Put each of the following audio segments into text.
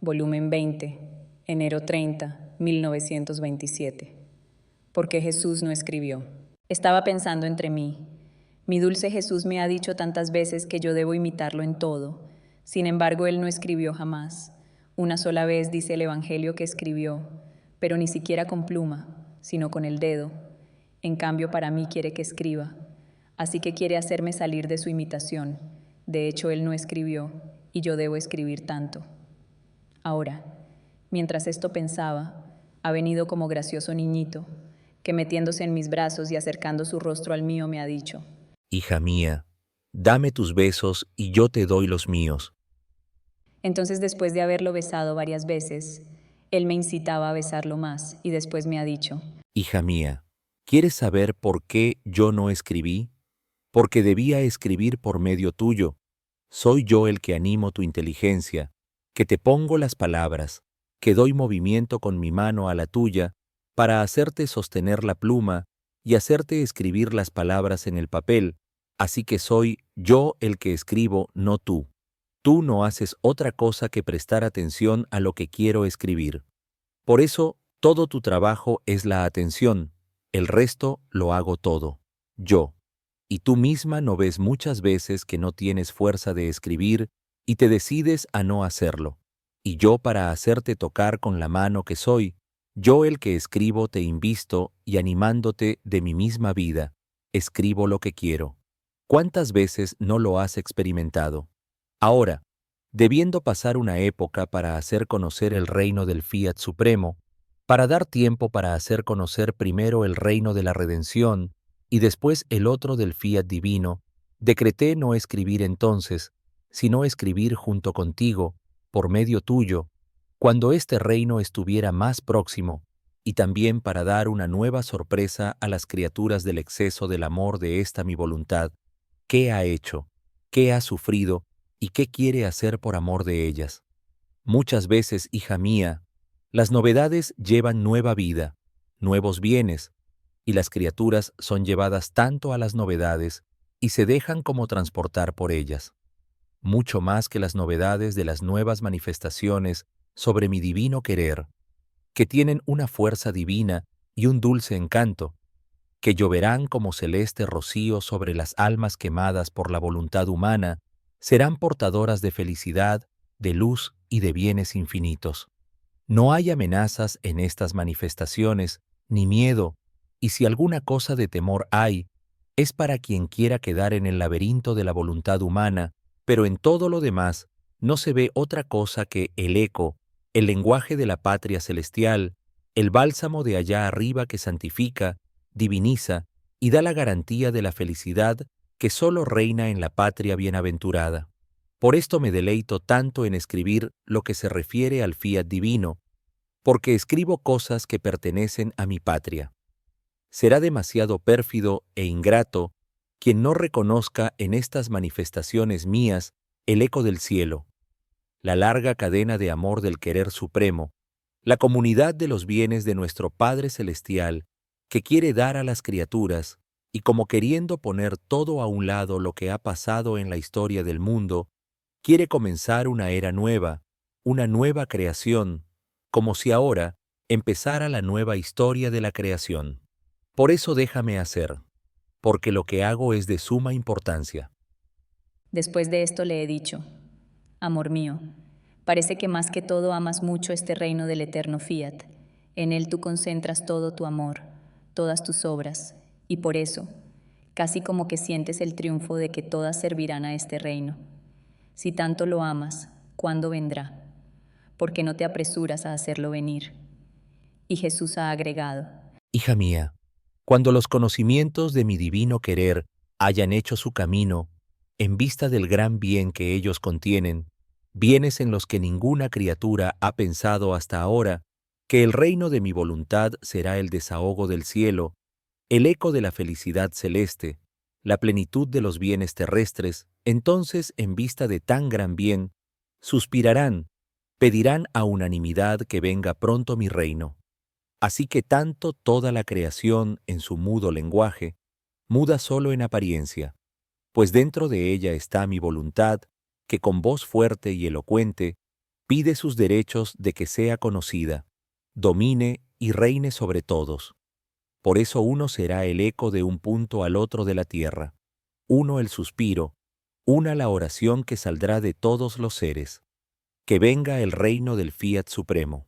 Volumen 20, enero 30, 1927. ¿Por qué Jesús no escribió? Estaba pensando entre mí. Mi dulce Jesús me ha dicho tantas veces que yo debo imitarlo en todo. Sin embargo, Él no escribió jamás. Una sola vez dice el Evangelio que escribió, pero ni siquiera con pluma, sino con el dedo. En cambio, para mí quiere que escriba. Así que quiere hacerme salir de su imitación. De hecho, Él no escribió, y yo debo escribir tanto. Ahora, mientras esto pensaba, ha venido como gracioso niñito, que metiéndose en mis brazos y acercando su rostro al mío me ha dicho: Hija mía, dame tus besos y yo te doy los míos. Entonces, después de haberlo besado varias veces, él me incitaba a besarlo más y después me ha dicho: Hija mía, ¿quieres saber por qué yo no escribí? Porque debía escribir por medio tuyo. Soy yo el que animo tu inteligencia, que te pongo las palabras, que doy movimiento con mi mano a la tuya, para hacerte sostener la pluma y hacerte escribir las palabras en el papel, así que soy yo el que escribo, no tú. Tú no haces otra cosa que prestar atención a lo que quiero escribir. Por eso, todo tu trabajo es la atención, el resto lo hago todo, yo. Y tú misma no ves muchas veces que no tienes fuerza de escribir y te decides a no hacerlo. Y yo para hacerte tocar con la mano que soy, yo el que escribo te invisto y animándote de mi misma vida, escribo lo que quiero. ¿Cuántas veces no lo has experimentado? Ahora, debiendo pasar una época para hacer conocer el reino del Fiat Supremo, para dar tiempo para hacer conocer primero el reino de la redención y después el otro del Fiat Divino, decreté no escribir entonces, sino escribir junto contigo, por medio tuyo, cuando este reino estuviera más próximo, y también para dar una nueva sorpresa a las criaturas del exceso del amor de esta mi voluntad, qué ha hecho, qué ha sufrido y qué quiere hacer por amor de ellas. Muchas veces, hija mía, las novedades llevan nueva vida, nuevos bienes, y las criaturas son llevadas tanto a las novedades y se dejan como transportar por ellas, mucho más que las novedades de las nuevas manifestaciones sobre mi divino querer, que tienen una fuerza divina y un dulce encanto, que lloverán como celeste rocío sobre las almas quemadas por la voluntad humana, serán portadoras de felicidad, de luz y de bienes infinitos. No hay amenazas en estas manifestaciones, ni miedo, y si alguna cosa de temor hay, es para quien quiera quedar en el laberinto de la voluntad humana, pero en todo lo demás no se ve otra cosa que el eco, el lenguaje de la patria celestial, el bálsamo de allá arriba que santifica, diviniza y da la garantía de la felicidad que sólo reina en la patria bienaventurada. Por esto me deleito tanto en escribir lo que se refiere al Fiat Divino, porque escribo cosas que pertenecen a mi patria. Será demasiado pérfido e ingrato quien no reconozca en estas manifestaciones mías el eco del cielo, la larga cadena de amor del querer supremo, la comunidad de los bienes de nuestro Padre Celestial, que quiere dar a las criaturas, y como queriendo poner todo a un lado lo que ha pasado en la historia del mundo, quiere comenzar una era nueva, una nueva creación, como si ahora empezara la nueva historia de la creación. Por eso déjame hacer, porque lo que hago es de suma importancia. Después de esto le he dicho: Amor mío, parece que más que todo amas mucho este reino del eterno Fiat. En él tú concentras todo tu amor, todas tus obras, y por eso, casi como que sientes el triunfo de que todas servirán a este reino. Si tanto lo amas, ¿cuándo vendrá? ¿Por qué no te apresuras a hacerlo venir? Y Jesús ha agregado: Hija mía, cuando los conocimientos de mi divino querer hayan hecho su camino, en vista del gran bien que ellos contienen, bienes en los que ninguna criatura ha pensado hasta ahora, que el reino de mi voluntad será el desahogo del cielo, el eco de la felicidad celeste, la plenitud de los bienes terrestres, entonces, en vista de tan gran bien, suspirarán, pedirán a unanimidad que venga pronto mi reino. Así que tanto toda la creación en su mudo lenguaje, muda solo en apariencia, pues dentro de ella está mi voluntad, que con voz fuerte y elocuente pide sus derechos de que sea conocida, domine y reine sobre todos. Por eso uno será el eco de un punto al otro de la tierra, uno el suspiro, una la oración que saldrá de todos los seres. Que venga el reino del Fiat Supremo.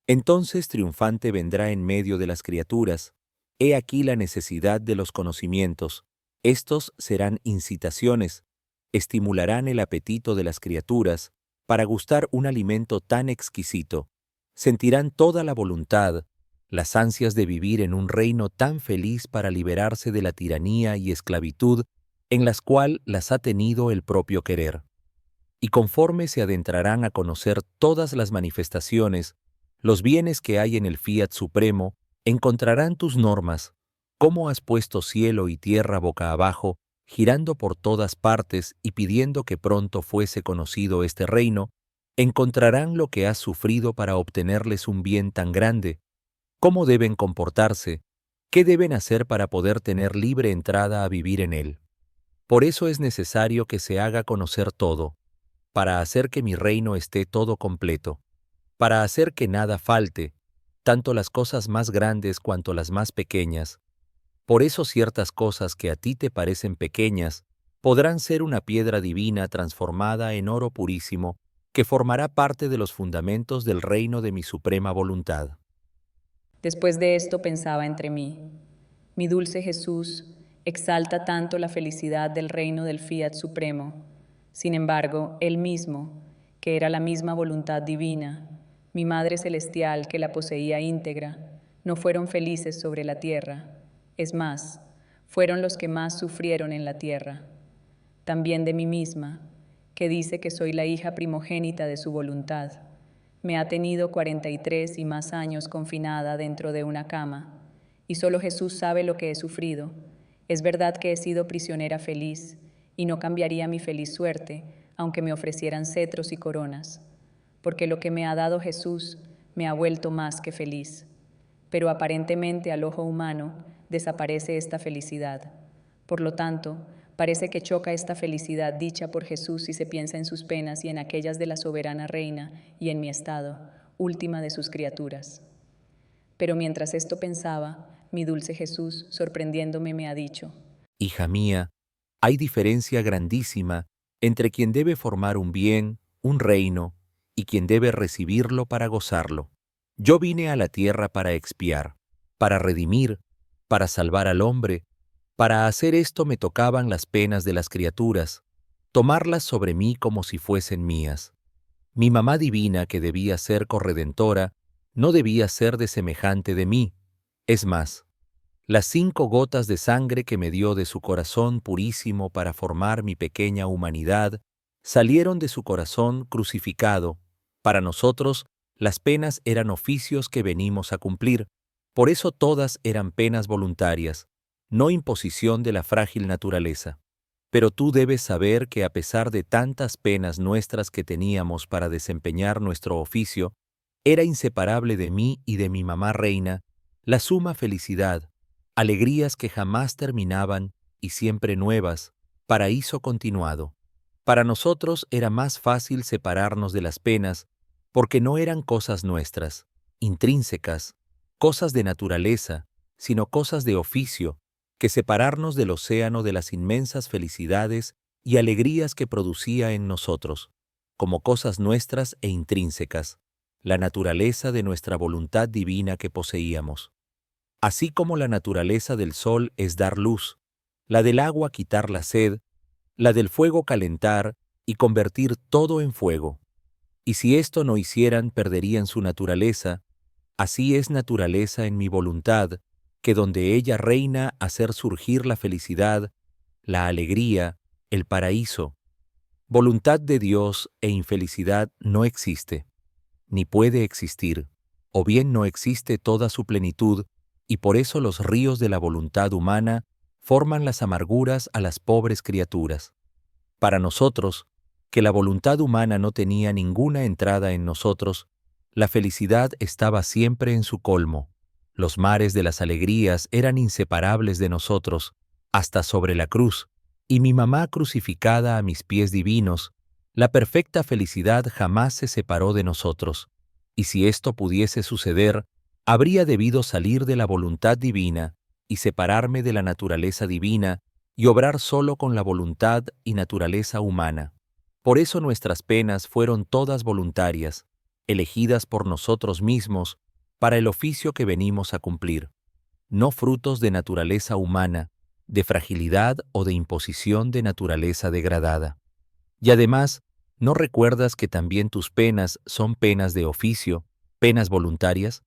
Entonces triunfante vendrá en medio de las criaturas. He aquí la necesidad de los conocimientos. Estos serán incitaciones, estimularán el apetito de las criaturas para gustar un alimento tan exquisito. Sentirán toda la voluntad, las ansias de vivir en un reino tan feliz para liberarse de la tiranía y esclavitud en las cual las ha tenido el propio querer. Y conforme se adentrarán a conocer todas las manifestaciones, los bienes que hay en el Fiat Supremo, encontrarán tus normas, cómo has puesto cielo y tierra boca abajo, girando por todas partes y pidiendo que pronto fuese conocido este reino, encontrarán lo que has sufrido para obtenerles un bien tan grande, cómo deben comportarse, qué deben hacer para poder tener libre entrada a vivir en él. Por eso es necesario que se haga conocer todo, para hacer que mi reino esté todo completo, para hacer que nada falte, tanto las cosas más grandes cuanto las más pequeñas. Por eso ciertas cosas que a ti te parecen pequeñas podrán ser una piedra divina transformada en oro purísimo, que formará parte de los fundamentos del reino de mi suprema voluntad. Después de esto pensaba entre mí, mi dulce Jesús exalta tanto la felicidad del reino del Fiat Supremo. Sin embargo, Él mismo, que era la misma voluntad divina, mi Madre Celestial que la poseía íntegra, no fueron felices sobre la tierra. Es más, fueron los que más sufrieron en la tierra. También de mí misma, que dice que soy la hija primogénita de su voluntad. Me ha tenido 43 y más años confinada dentro de una cama, y solo Jesús sabe lo que he sufrido. Es verdad que he sido prisionera feliz, y no cambiaría mi feliz suerte, aunque me ofrecieran cetros y coronas, porque lo que me ha dado Jesús me ha vuelto más que feliz. Pero aparentemente al ojo humano desaparece esta felicidad. Por lo tanto, parece que choca esta felicidad dicha por Jesús si se piensa en sus penas y en aquellas de la soberana reina y en mi estado, última de sus criaturas. Pero mientras esto pensaba, mi dulce Jesús, sorprendiéndome, me ha dicho: Hija mía, hay diferencia grandísima entre quien debe formar un bien, un reino, y quien debe recibirlo para gozarlo. Yo vine a la tierra para expiar, para redimir, para salvar al hombre. Para hacer esto me tocaban las penas de las criaturas, tomarlas sobre mí como si fuesen mías. Mi mamá divina, que debía ser corredentora, no debía ser de semejante de mí. Es más, las 5 gotas de sangre que me dio de su corazón purísimo para formar mi pequeña humanidad, salieron de su corazón crucificado. Para nosotros, las penas eran oficios que venimos a cumplir, por eso todas eran penas voluntarias, no imposición de la frágil naturaleza. Pero tú debes saber que a pesar de tantas penas nuestras que teníamos para desempeñar nuestro oficio, era inseparable de mí y de mi mamá reina la suma felicidad, alegrías que jamás terminaban y siempre nuevas, paraíso continuado. Para nosotros era más fácil separarnos de las penas porque no eran cosas nuestras, intrínsecas, cosas de naturaleza, sino cosas de oficio, que separarnos del océano de las inmensas felicidades y alegrías que producía en nosotros, como cosas nuestras e intrínsecas, la naturaleza de nuestra voluntad divina que poseíamos. Así como la naturaleza del sol es dar luz, la del agua quitar la sed, la del fuego calentar y convertir todo en fuego. Y si esto no hicieran, perderían su naturaleza. Así es naturaleza en mi voluntad, que donde ella reina hacer surgir la felicidad, la alegría, el paraíso. Voluntad de Dios e infelicidad no existe, ni puede existir, o bien no existe toda su plenitud, y por eso los ríos de la voluntad humana forman las amarguras a las pobres criaturas. Para nosotros, que la voluntad humana no tenía ninguna entrada en nosotros, la felicidad estaba siempre en su colmo. Los mares de las alegrías eran inseparables de nosotros, hasta sobre la cruz, y mi mamá crucificada a mis pies divinos, La perfecta felicidad jamás se separó de nosotros, y si esto pudiese suceder, habría debido salir de la voluntad divina y separarme de la naturaleza divina y obrar solo con la voluntad y naturaleza humana. Por eso nuestras penas fueron todas voluntarias, elegidas por nosotros mismos para el oficio que venimos a cumplir, no frutos de naturaleza humana, de fragilidad o de imposición de naturaleza degradada. Y además, ¿no recuerdas que también tus penas son penas de oficio, penas voluntarias?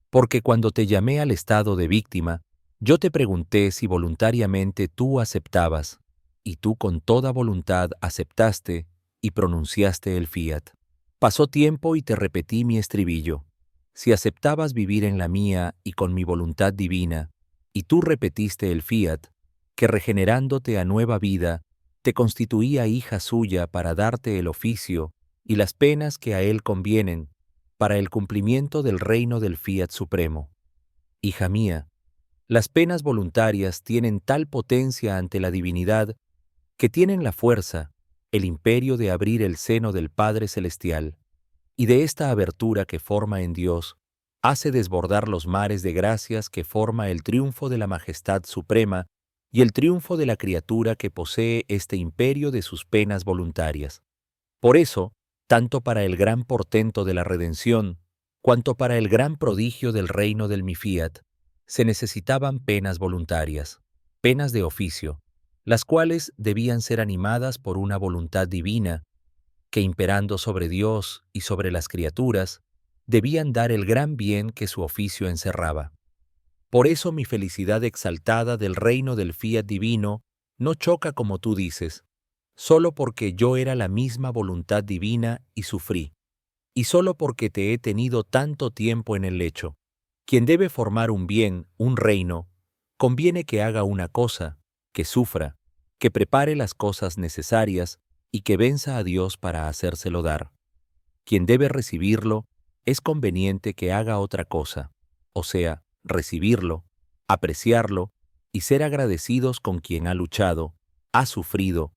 Porque cuando te llamé al estado de víctima, yo te pregunté si voluntariamente tú aceptabas, y tú con toda voluntad aceptaste y pronunciaste el fiat. Pasó tiempo y te repetí mi estribillo. Si aceptabas vivir en la mía y con mi voluntad divina, y tú repetiste el fiat, que regenerándote a nueva vida, te constituía hija suya para darte el oficio y las penas que a él convienen, para el cumplimiento del reino del fiat supremo. Hija mía, las penas voluntarias tienen tal potencia ante la divinidad que tienen la fuerza, el imperio de abrir el seno del Padre Celestial, y de esta abertura que forma en Dios, hace desbordar los mares de gracias que forma el triunfo de la majestad suprema y el triunfo de la criatura que posee este imperio de sus penas voluntarias. Por eso, tanto para el gran portento de la redención, cuanto para el gran prodigio del reino del mi fiat, se necesitaban penas voluntarias, penas de oficio, las cuales debían ser animadas por una voluntad divina, que imperando sobre Dios y sobre las criaturas, debían dar el gran bien que su oficio encerraba. Por eso mi felicidad exaltada del reino del fiat divino no choca como tú dices, solo porque yo era la misma voluntad divina y sufrí, y solo porque te he tenido tanto tiempo en el lecho. Quien debe formar un bien, un reino, conviene que haga una cosa, que sufra, que prepare las cosas necesarias y que venza a Dios para hacérselo dar. Quien debe recibirlo, es conveniente que haga otra cosa, o sea, recibirlo, apreciarlo y ser agradecidos con quien ha luchado, ha sufrido,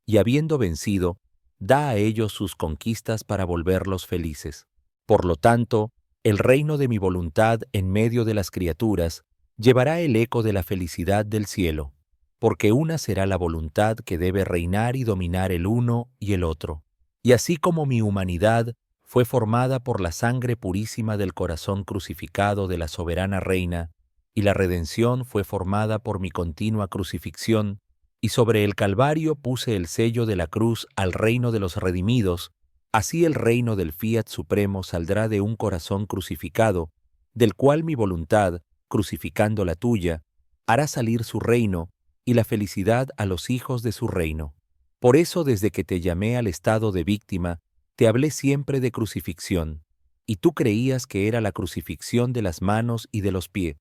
y habiendo vencido, da a ellos sus conquistas para volverlos felices. Por lo tanto, el reino de mi voluntad en medio de las criaturas llevará el eco de la felicidad del cielo, porque una será la voluntad que debe reinar y dominar el uno y el otro. Y así como mi humanidad fue formada por la sangre purísima del corazón crucificado de la soberana reina, y la redención fue formada por mi continua crucifixión, y sobre el Calvario puse el sello de la cruz al reino de los redimidos, así el reino del fiat supremo saldrá de un corazón crucificado, del cual mi voluntad, crucificando la tuya, hará salir su reino y la felicidad a los hijos de su reino. Por eso desde que te llamé al estado de víctima, te hablé siempre de crucifixión, y tú creías que era la crucifixión de las manos y de los pies,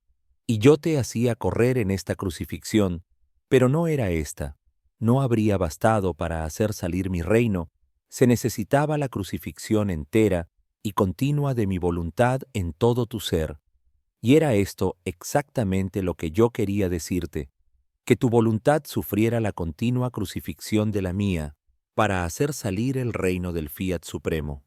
y yo te hacía correr en esta crucifixión, pero no era esta. No habría bastado para hacer salir mi reino, se necesitaba la crucifixión entera y continua de mi voluntad en todo tu ser. Y era esto exactamente lo que yo quería decirte, que tu voluntad sufriera la continua crucifixión de la mía, para hacer salir el reino del fiat supremo.